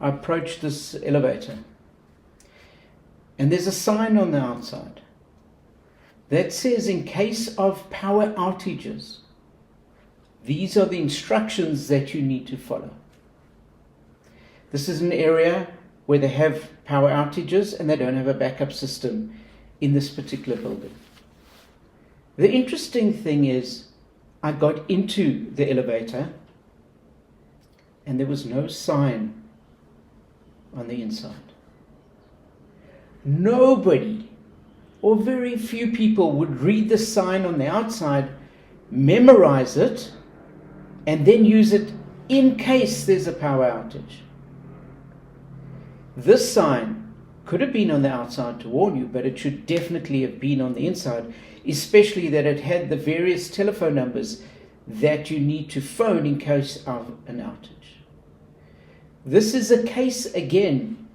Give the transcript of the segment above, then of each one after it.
I approach this elevator, and there's a sign on the outside that says, in case of power outages, these are the instructions that you need to follow. This is an area where they have power outages and they don't have a backup system in this particular building. The interesting thing is, I got into the elevator and there was no sign on the inside. Nobody, or very few people, would read the sign on the outside, memorize it, and then use it in case there's a power outage. This sign could have been on the outside to warn you, but it should definitely have been on the inside, especially that it had the various telephone numbers that you need to phone in case of an outage. This is a case, again,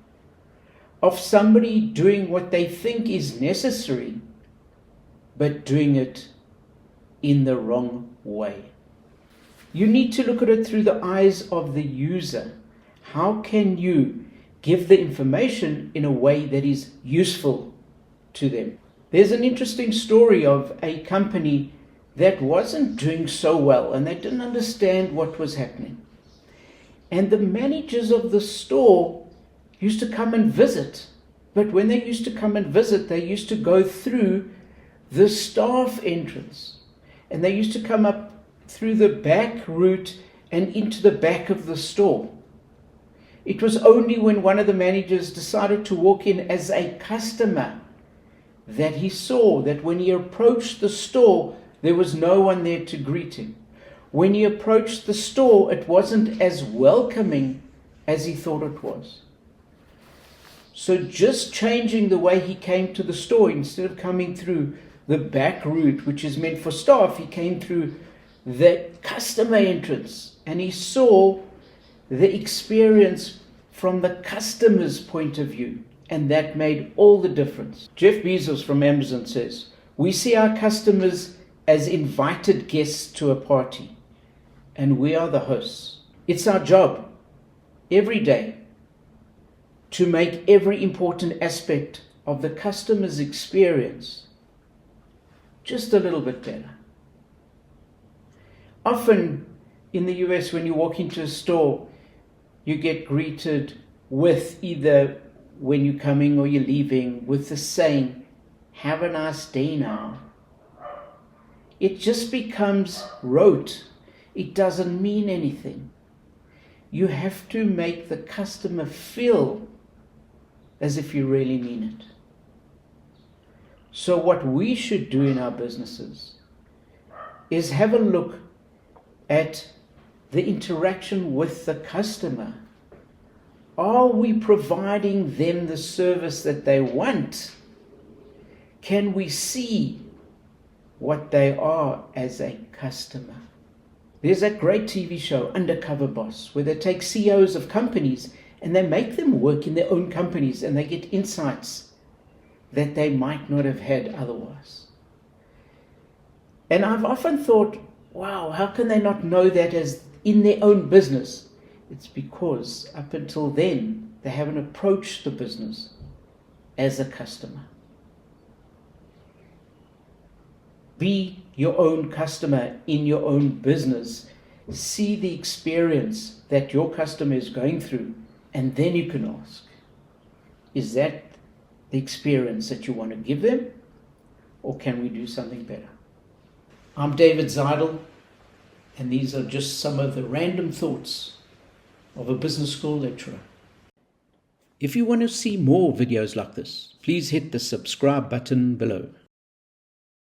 of somebody doing what they think is necessary, but doing it in the wrong way. You need to look at it through the eyes of the user. How can you give the information in a way that is useful to them? There's an interesting story of a company that wasn't doing so well and they didn't understand what was happening. And the managers of the store used to come and visit. But when they used to come and visit, they used to go through the staff entrance. And they used to come up through the back route and into the back of the store. It was only when one of the managers decided to walk in as a customer that he saw that when he approached the store, there was no one there to greet him. When he approached the store, it wasn't as welcoming as he thought it was. So just changing the way he came to the store, instead of coming through the back route, which is meant for staff, he came through the customer entrance, and he saw the experience from the customer's point of view, and that made all the difference. Jeff Bezos from Amazon says, "We see our customers as invited guests to a party, and we are the hosts. It's our job every day to make every important aspect of the customer's experience just a little bit better." Often in the US, when you walk into a store, you get greeted with, either when you're coming or you're leaving, with the saying, "Have a nice day now." It just becomes rote. It doesn't mean anything. You have to make the customer feel as if you really mean it. So what we should do in our businesses is have a look at the interaction with the customer. Are we providing them the service that they want? Can we see what they are as a customer? There's that great TV show, Undercover Boss, where they take CEOs of companies and they make them work in their own companies and they get insights that they might not have had otherwise. And I've often thought, wow, how can they not know that as in their own business? It's because up until then, they haven't approached the business as a customer. Be your own customer in your own business. See the experience that your customer is going through, and then you can ask, is that the experience that you want to give them, or can we do something better? I'm David Zeidel, and these are just some of the random thoughts of a business school lecturer. If you want to see more videos like this, please hit the subscribe button below.